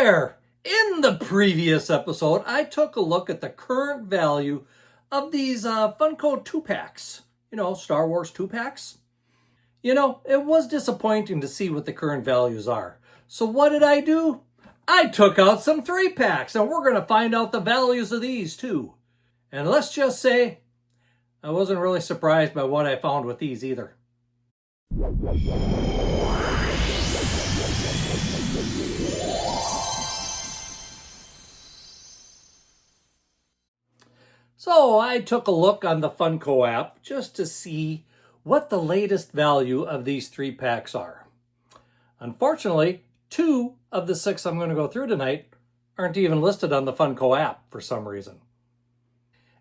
there! In the previous episode, I took a look at the current value of these Funko 2-packs. You know, Star Wars 2-packs. You know, it was disappointing to see what the current values are. So what did I do? I took out some 3-packs, and we're going to find out the values of these too. And let's just say, I wasn't really surprised by what I found with these either. So I took a look on the Funko app just to see what the latest value of these 3-packs are. Unfortunately, 2 of the 6 I'm going to go through tonight aren't even listed on the Funko app for some reason.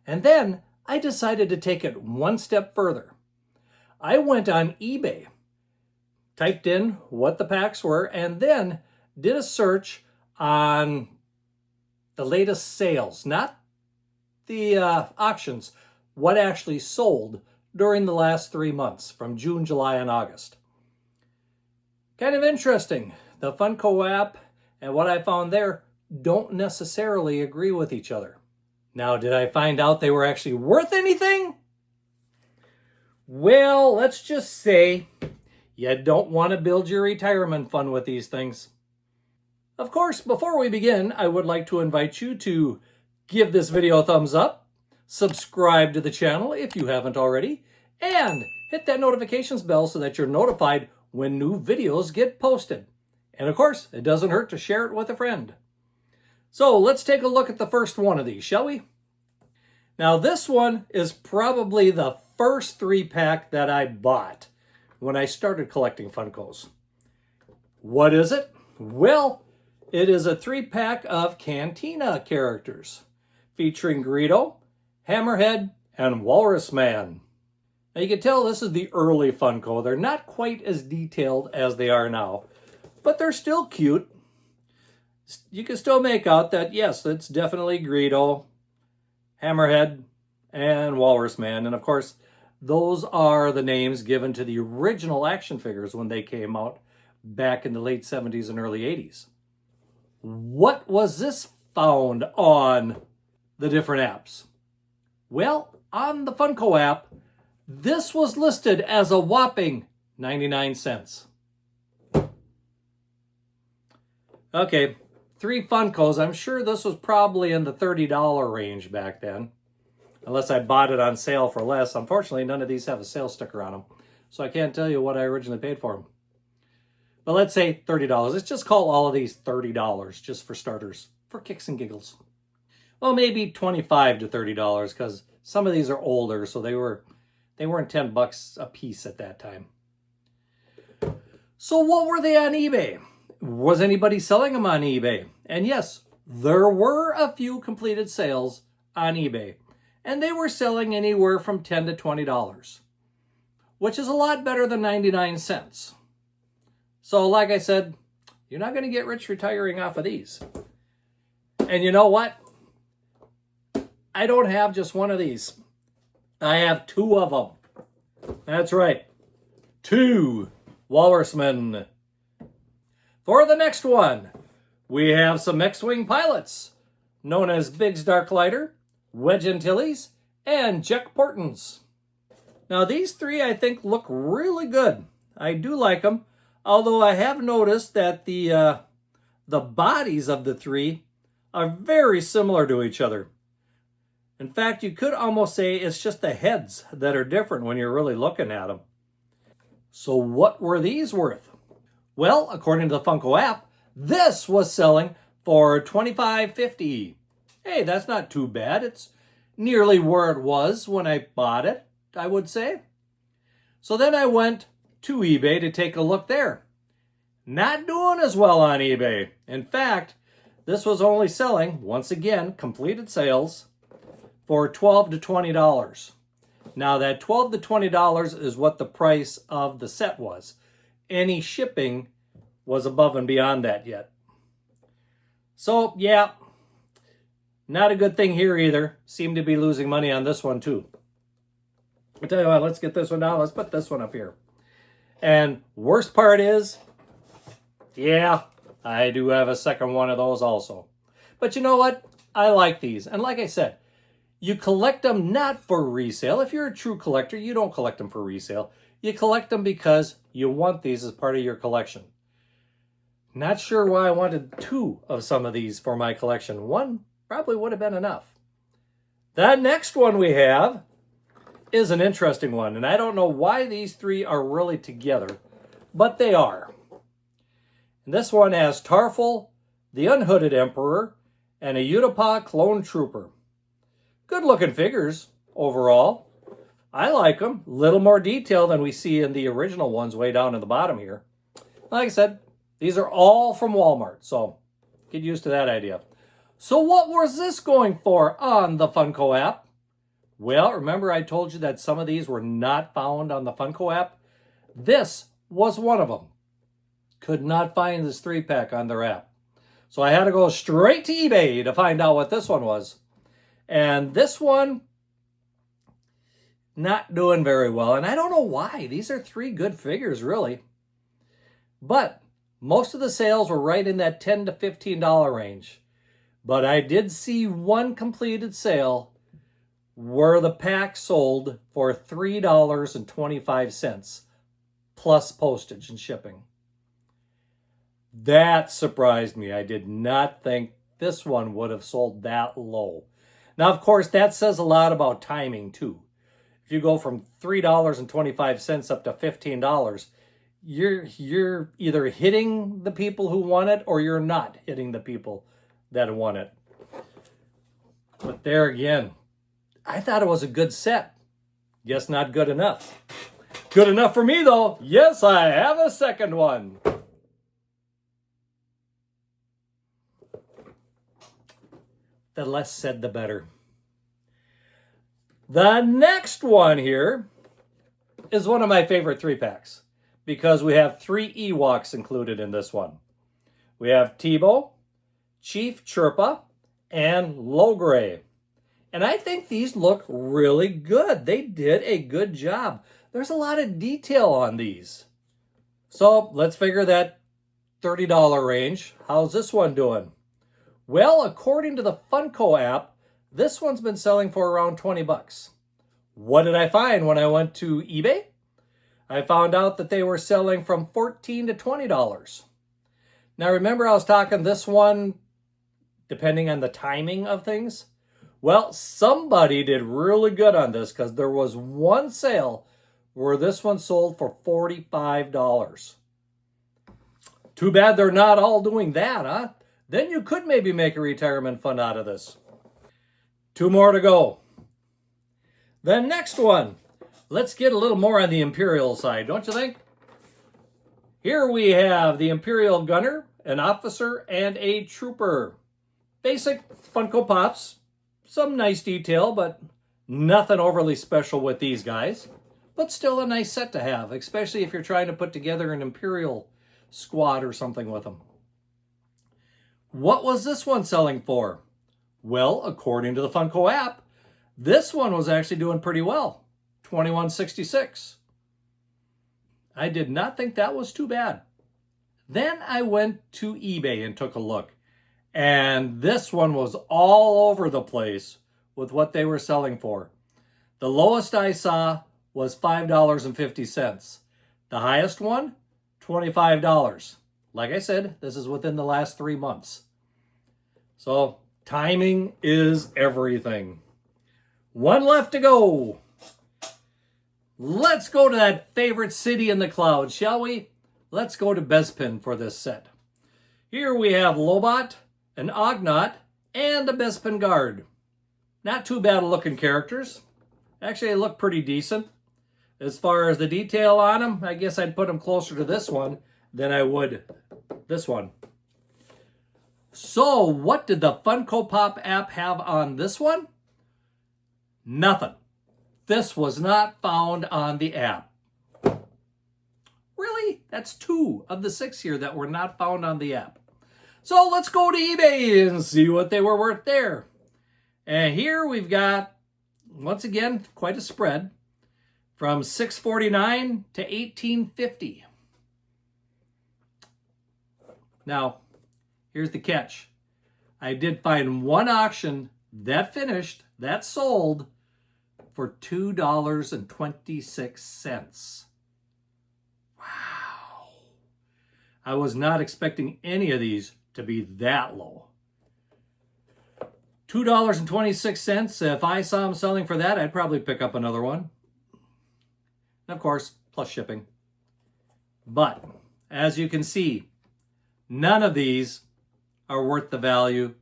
And then I decided to take it one step further. I went on eBay, typed in what the packs were, and then did a search on the latest sales, not the auctions, what actually sold during the last 3 months from June, July, and August. Kind of interesting. The Funko app and what I found there don't necessarily agree with each other. Now, did I find out they were actually worth anything? Well, let's just say you don't want to build your retirement fund with these things. Of course, before we begin, I would like to invite you to give this video a thumbs up, subscribe to the channel if you haven't already, and hit that notifications bell so that you're notified when new videos get posted. And of course, it doesn't hurt to share it with a friend. So let's take a look at the first one of these, shall we? Now this one is probably the first 3-pack that I bought when I started collecting Funkos. What is it? Well, it is a 3-pack of Cantina characters featuring Greedo, Hammerhead, and Walrus Man. Now you can tell this is the early Funko. They're not quite as detailed as they are now, but they're still cute. You can still make out that, yes, it's definitely Greedo, Hammerhead, and Walrus Man. And of course, those are the names given to the original action figures when they came out back in the late 70s and early 80s. What was this found on the different apps? Well, on the Funko app, this was listed as a whopping 99 cents. Okay, 3 Funkos. I'm sure this was probably in the $30 range back then, unless I bought it on sale for less. Unfortunately, none of these have a sales sticker on them, so I can't tell you what I originally paid for them. But let's say $30. Let's just call all of these $30 just for starters, for kicks and giggles. Well, maybe $25 to $30 because some of these are older, so they weren't $10 a piece at that time. So what were they on eBay? Was anybody selling them on eBay? And yes, there were a few completed sales on eBay, and they were selling anywhere from $10 to $20, which is a lot better than 99 cents. So like I said, you're not going to get rich retiring off of these. And you know what? I don't have just one of these. I have 2 of them. That's right. 2 Walrusmen. For the next one, we have some X-Wing pilots, known as Biggs Darklighter, Wedge Antilles, and Jack Porkins. Now these 3 I think look really good. I do like them, although I have noticed that the bodies of the 3 are very similar to each other. In fact, you could almost say it's just the heads that are different when you're really looking at them. So what were these worth? Well, according to the Funko app, this was selling for $25.50. Hey, that's not too bad. It's nearly where it was when I bought it, I would say. So then I went to eBay to take a look there. Not doing as well on eBay. In fact, this was only selling, once again, completed sales, for $12 to $20. Now that $12 to $20 is what the price of the set was. Any shipping was above and beyond that yet. So yeah, not a good thing here either. Seem to be losing money on this one too. I'll tell you what, let's get this one down. Let's put this one up here. And worst part is, yeah, I do have a second one of those also. But you know what? I like these. And like I said, you collect them not for resale. If you're a true collector, you don't collect them for resale. You collect them because you want these as part of your collection. Not sure why I wanted 2 of some of these for my collection. 1 probably would have been enough. That next one we have is an interesting one. And I don't know why these 3 are really together, but they are. And this one has Tarful, the Unhooded Emperor, and a Utapau clone trooper. Good looking figures overall. I like them. A little more detail than we see in the original ones way down in the bottom here. Like I said, these are all from Walmart, so get used to that idea. So what was this going for on the Funko app? Well, remember I told you that some of these were not found on the Funko app? This was one of them. Could not find this 3-pack on their app. So I had to go straight to eBay to find out what this one was. And this one, not doing very well. And I don't know why. These are 3 good figures, really. But most of the sales were right in that $10 to $15 range. But I did see one completed sale where the pack sold for $3.25 plus postage and shipping. That surprised me. I did not think this one would have sold that low. Now, of course, that says a lot about timing, too. If you go from $3.25 up to $15, you're either hitting the people who want it or you're not hitting the people that want it. But there again, I thought it was a good set. Guess not good enough. Good enough for me, though. Yes, I have a second one. The less said, the better. The next one here is one of my favorite 3-packs because we have 3 Ewoks included in this one. We have Teebo, Chief Chirpa, and Logray. And I think these look really good. They did a good job. There's a lot of detail on these. So let's figure that $30 range. How's this one doing? Well, according to the Funko app, this one's been selling for around 20 bucks. What did I find when I went to eBay? I found out that they were selling from $14 to $20. Now remember I was talking this one, depending on the timing of things? Well, somebody did really good on this because there was one sale where this one sold for $45. Too bad they're not all doing that, huh? Then you could maybe make a retirement fund out of this. 2 more to go. The next one. Let's get a little more on the Imperial side, don't you think? Here we have the Imperial Gunner, an officer, and a trooper. Basic Funko Pops. Some nice detail, but nothing overly special with these guys. But still a nice set to have, especially if you're trying to put together an Imperial squad or something with them. What was this one selling for? Well, according to the Funko app, this one was actually doing pretty well. $21.66. I did not think that was too bad. Then I went to eBay and took a look. And this one was all over the place with what they were selling for. The lowest I saw was $5.50. The highest one, $25. Like I said, this is within the last 3 months. So timing is everything. One left to go. Let's go to that favorite city in the clouds, shall we? Let's go to Bespin for this set. Here we have Lobot, an Ugnaught, and a Bespin guard. Not too bad looking characters. Actually, they look pretty decent. As far as the detail on them, I guess I'd put them closer to this one than I would this one. So, what did the Funko Pop app have on this one? Nothing. This was not found on the app. Really? That's 2 of the 6 here that were not found on the app. So let's go to eBay and see what they were worth there. And here we've got, once again, quite a spread. From $6.49 to $18.50. Now, here's the catch. I did find one auction that finished, that sold for $2.26. Wow. I was not expecting any of these to be that low. $2.26. If I saw them selling for that, I'd probably pick up another one. And of course, plus shipping. But as you can see, none of these are worth the value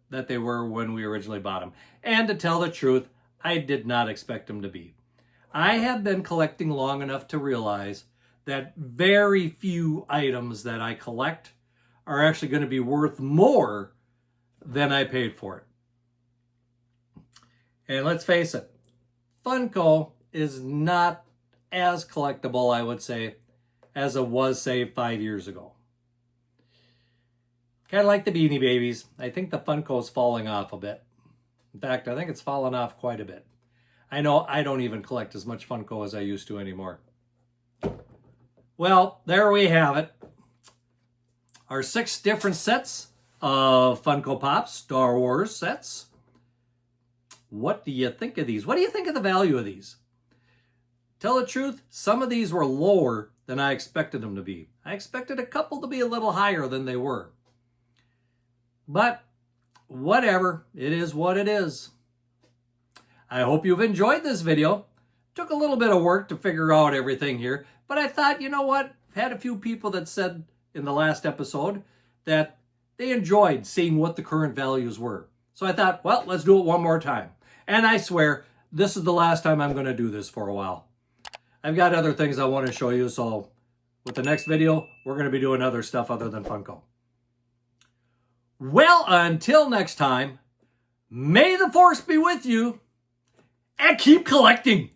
that they were when we originally bought them. And to tell the truth, I did not expect them to be. I have been collecting long enough to realize that very few items that I collect are actually going to be worth more than I paid for it. And let's face it, Funko is not as collectible, I would say, as it was, say, 5 years ago. Kind of like the Beanie Babies. I think the Funko's falling off a bit. In fact, I think it's fallen off quite a bit. I know I don't even collect as much Funko as I used to anymore. Well, there we have it. Our 6 different sets of Funko Pop Star Wars sets. What do you think of these? What do you think of the value of these? Tell the truth, some of these were lower than I expected them to be. I expected a couple to be a little higher than they were. But whatever, it is what it is. I hope you've enjoyed this video. Took a little bit of work to figure out everything here, but I thought, you know what? I've had a few people that said in the last episode that they enjoyed seeing what the current values were. So I thought, well, let's do it one more time. And I swear, this is the last time I'm going to do this for a while. I've got other things I want to show you, so with the next video, we're going to be doing other stuff other than Funko. Well, until next time, may the force be with you, and keep collecting!